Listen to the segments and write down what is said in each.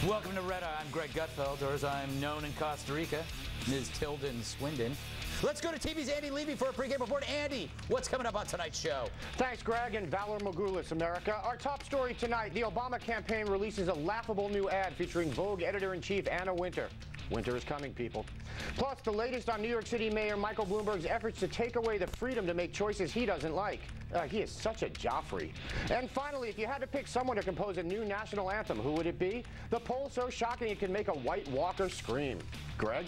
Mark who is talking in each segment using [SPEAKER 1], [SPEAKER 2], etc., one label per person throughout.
[SPEAKER 1] Welcome to Red Eye. I'm Greg Gutfeld, or as I'm known in Costa Rica, Ms. Tilden Swindon. Let's go to TV's Andy Levy for a pregame report. Andy, what's coming up on tonight's show?
[SPEAKER 2] Thanks, Greg, and Valor Magoulas, America. Our top story tonight, the Obama campaign releases a laughable new ad featuring Vogue editor-in-chief Anna Wintour. Winter is coming, people. Plus, the latest on New York City Mayor Michael Bloomberg's efforts to take away the freedom to make choices he doesn't like. He is such a Joffrey. And finally, if you had to pick someone to compose a new national anthem, who would it be? The poll so shocking it can make a White Walker scream. Greg?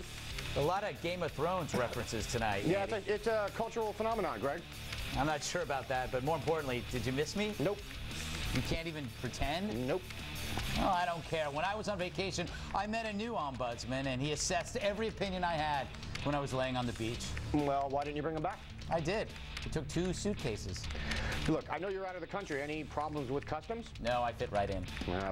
[SPEAKER 1] A lot of Game of Thrones references tonight.
[SPEAKER 2] Yeah, it's a cultural phenomenon, Greg.
[SPEAKER 1] I'm not sure about that, but more importantly, did you miss me?
[SPEAKER 2] Nope.
[SPEAKER 1] You can't even pretend?
[SPEAKER 2] Nope.
[SPEAKER 1] Oh, I don't care. When I was on vacation, I met a new ombudsman, and he assessed every opinion I had when I was laying on the beach.
[SPEAKER 2] Well, why didn't you bring him back?
[SPEAKER 1] I did. It took 2 suitcases.
[SPEAKER 2] Look, I know you're out of the country. Any problems with customs?
[SPEAKER 1] No, I fit right in.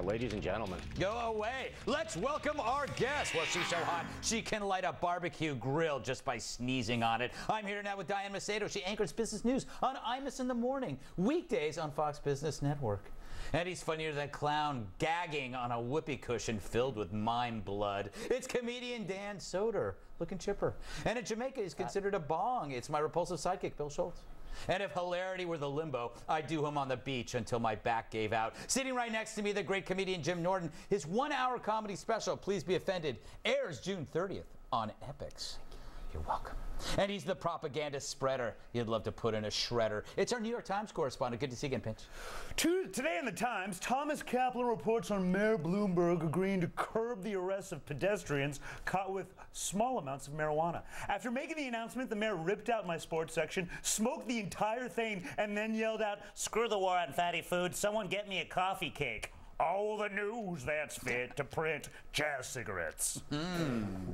[SPEAKER 2] Ladies and gentlemen.
[SPEAKER 1] Go away. Let's welcome our guest. Well, she's so hot, she can light a barbecue grill just by sneezing on it. I'm here now with Diane Macedo. She anchors business news on Imus in the Morning, weekdays on Fox Business Network. And he's funnier than a clown gagging on a whoopee cushion filled with mime blood. It's comedian Dan Soder, looking chipper. And in Jamaica, he's considered a bong. It's my repulsive sidekick, Bill Schultz. And if hilarity were the limbo, I'd do him on the beach until my back gave out. Sitting right next to me, the great comedian Jim Norton. His 1-hour comedy special, Please Be Offended, airs June 30th on Epix. You're welcome. And he's the propaganda spreader you'd love to put in a shredder. It's our New York Times correspondent. Good to see you again, Pinch.
[SPEAKER 3] Today in the Times, Thomas Kaplan reports on Mayor Bloomberg agreeing to curb the arrests of pedestrians caught with small amounts of marijuana. After making the announcement, the mayor ripped out my sports section, smoked the entire thing, and then yelled out, "Screw the war on fatty food, someone get me a coffee cake." All the news that's fit to print jazz cigarettes.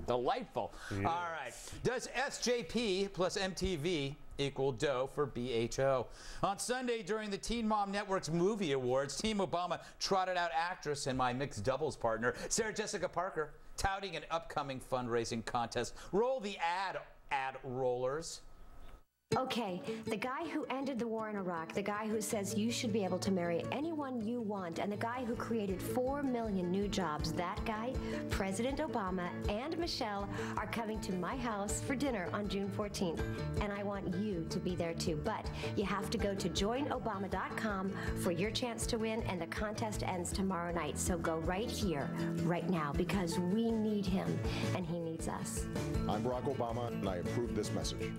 [SPEAKER 1] Delightful. Yes. All right. Does SJP plus MTV equal dough for BHO? On Sunday, during the Teen Mom Network's Movie Awards, Team Obama trotted out actress and my mixed doubles partner, Sarah Jessica Parker, touting an upcoming fundraising contest. Roll the ad rollers.
[SPEAKER 4] Okay, the guy who ended the war in Iraq, the guy who says you should be able to marry anyone you want, and the guy who created 4 million new jobs, that guy, President Obama and Michelle, are coming to my house for dinner on June 14th. And I want you to be there too. But you have to go to joinobama.com for your chance to win, and the contest ends tomorrow night. So go right here, right now, because we need him, and he needs us.
[SPEAKER 5] I'm Barack Obama, and I approve this message.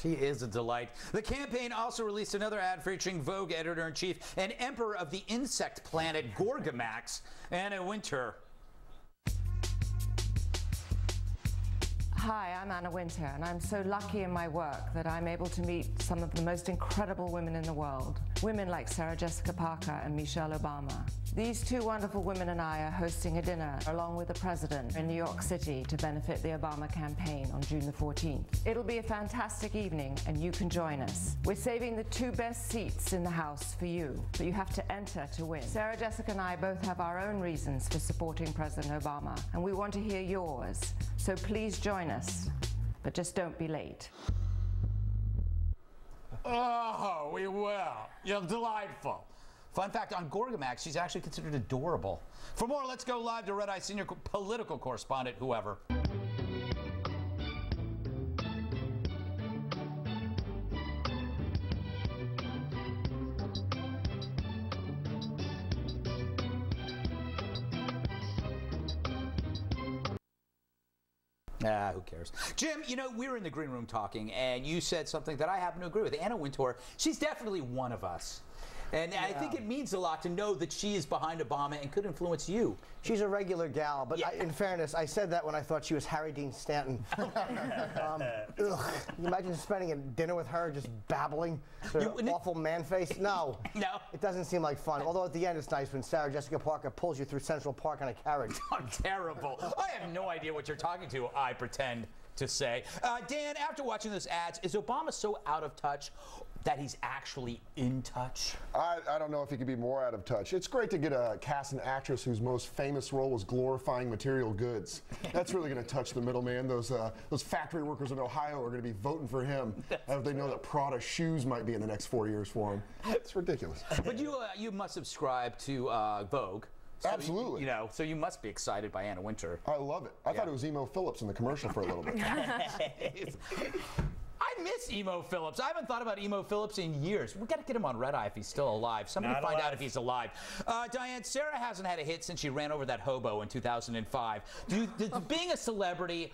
[SPEAKER 1] She is a delight. The campaign also released another ad featuring Vogue editor-in-chief and emperor of the insect planet Gorgamax, Anna Wintour.
[SPEAKER 6] Hi, I'm Anna Wintour, and I'm so lucky in my work that I'm able to meet some of the most incredible women in the world. Women like Sarah Jessica Parker and Michelle Obama. These 2 wonderful women and I are hosting a dinner along with the president in New York City to benefit the Obama campaign on June the 14th. It'll be a fantastic evening, and you can join us. We're saving the 2 best seats in the house for you, but you have to enter to win. Sarah Jessica and I both have our own reasons for supporting President Obama, and we want to hear yours. So please join us, but just don't be late.
[SPEAKER 1] Oh, we will. You're delightful. Fun fact on Gorgamax, she's actually considered adorable. For more, let's go live to Red Eye senior political correspondent, whoever. Who cares? Jim, you know, we were in the green room talking, and you said something that I happen to agree with. Anna Wintour, she's definitely one of us. And yeah. I think it means a lot to know that she is behind Obama and could influence you.
[SPEAKER 7] She's a regular gal, but in fairness, I said that when I thought she was Harry Dean Stanton. You imagine spending a dinner with her just babbling, her awful man face? No.
[SPEAKER 1] No.
[SPEAKER 7] It doesn't seem like fun. Although at the end it's nice when Sarah Jessica Parker pulls you through Central Park on a carriage.
[SPEAKER 1] Oh, terrible. I have no idea what you're talking to, I pretend to say. Dan, after watching those ads, is Obama so out of touch that he's actually in touch?
[SPEAKER 5] I don't know if he could be more out of touch. It's great to get a cast and actress whose most famous role was glorifying material goods. That's really going to touch the middleman. Those factory workers in Ohio are going to be voting for him if they know that Prada shoes might be in the next 4 years for him. It's ridiculous.
[SPEAKER 1] But you must subscribe to Vogue. So
[SPEAKER 5] Absolutely.
[SPEAKER 1] You know, so you must be excited by Anna Wintour.
[SPEAKER 5] I love it. I thought it was Emo Phillips in the commercial for a little bit.
[SPEAKER 1] I miss Emo Phillips. I haven't thought about Emo Phillips in years. We got to get him on Red Eye if he's still alive. Somebody find out if he's alive. Diane, Sarah hasn't had a hit since she ran over that hobo in 2005. Does being a celebrity,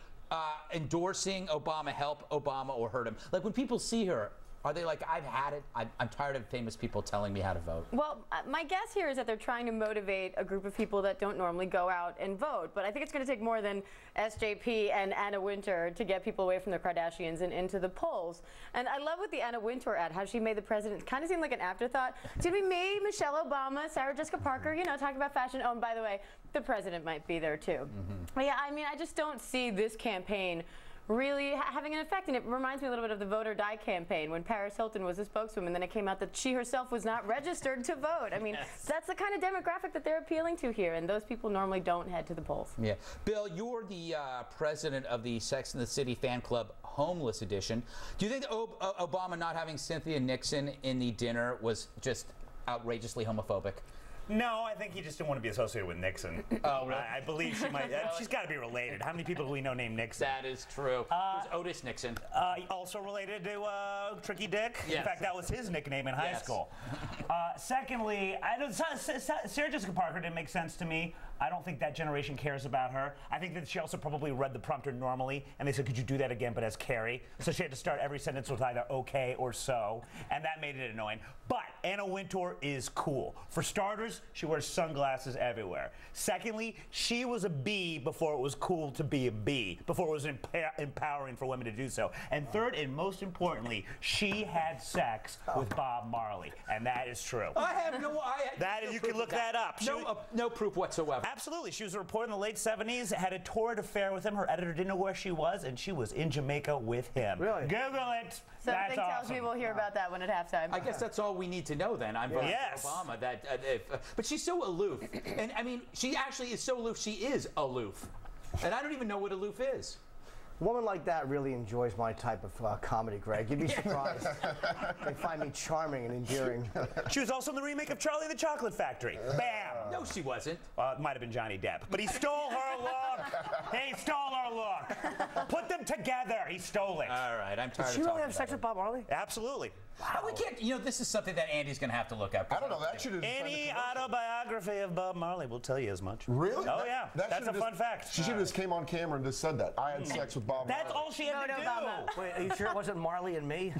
[SPEAKER 1] endorsing Obama help Obama or hurt him? Like when people see her, are they like, I've had it, I'm tired of famous people telling me how to vote?
[SPEAKER 8] Well, my guess here is that they're trying to motivate a group of people that don't normally go out and vote. But I think it's going to take more than SJP and Anna Wintour to get people away from the Kardashians and into the polls. And I love with the Anna Wintour ad, how she made the president kind of seem like an afterthought. Did we meet Michelle Obama, Sarah Jessica Parker, you know, talking about fashion? Oh, and by the way, the president might be there too. But yeah, I mean, I just don't see this campaign really having an effect. And it reminds me a little bit of the Vote or Die campaign when Paris Hilton was the spokeswoman. Then it came out that she herself was not registered to vote. I mean, that's the kind of demographic that they're appealing to here, and those people normally don't head to the polls.
[SPEAKER 1] Yeah. Bill, you're the president of the Sex and the City fan club Homeless Edition. Do you think Obama not having Cynthia Nixon in the dinner was just outrageously homophobic?
[SPEAKER 3] No, I think he just didn't want to be associated with Nixon.
[SPEAKER 1] Oh, really?
[SPEAKER 3] I believe she might. She's got to be related. How many people do we know named Nixon?
[SPEAKER 1] That is true. There's Otis Nixon.
[SPEAKER 3] Also related to Tricky Dick.
[SPEAKER 1] Yes.
[SPEAKER 3] In fact, that was his nickname in high school. Secondly, Sarah Jessica Parker didn't make sense to me. I don't think that generation cares about her. I think that she also probably read the prompter normally, and they said, could you do that again, but as Carrie? So she had to start every sentence with either okay or so, and that made it annoying. But Anna Wintour is cool. For starters, she wears sunglasses everywhere. Secondly, she was a B before it was cool to be a B, before it was empowering for women to do so. And third, and most importantly, she had sex with Bob Marley, and that is true.
[SPEAKER 1] I have no.
[SPEAKER 3] You can look that up.
[SPEAKER 1] No proof whatsoever.
[SPEAKER 3] Absolutely. She was a reporter in the late 70s, had a torrid affair with him. Her editor didn't know where she was, and she was in Jamaica with him.
[SPEAKER 7] Really?
[SPEAKER 3] Google it.
[SPEAKER 8] Something tells me we'll hear about that one at halftime.
[SPEAKER 1] I guess that's all we need to know then. I'm voting for Obama. But she's so aloof. And I mean, she actually is so aloof, she is aloof. And I don't even know what aloof is.
[SPEAKER 7] A woman like that really enjoys my type of comedy, Greg. You'd be surprised. They find me charming and endearing.
[SPEAKER 3] She was also in the remake of Charlie and the Chocolate Factory. Bam!
[SPEAKER 1] No, she wasn't.
[SPEAKER 3] It might have been Johnny Depp. But he stole her look. He stole her look. Put them together. He stole it.
[SPEAKER 1] All right, I'm tired of
[SPEAKER 7] Did she really have
[SPEAKER 1] about
[SPEAKER 7] sex
[SPEAKER 1] it.
[SPEAKER 7] with Bob Marley?
[SPEAKER 3] Absolutely.
[SPEAKER 1] Wow. We can't, you know, this is something that Andy's going to have to look up.
[SPEAKER 5] I don't know. That should have
[SPEAKER 3] Any autobiography of Bob Marley will tell you as much.
[SPEAKER 5] Really?
[SPEAKER 3] Oh, yeah. That's a fun fact.
[SPEAKER 5] She should have just came on camera and just said that. I had sex with Bob Marley.
[SPEAKER 3] That's all she had to do.
[SPEAKER 7] Wait, are you sure it wasn't Marley and me?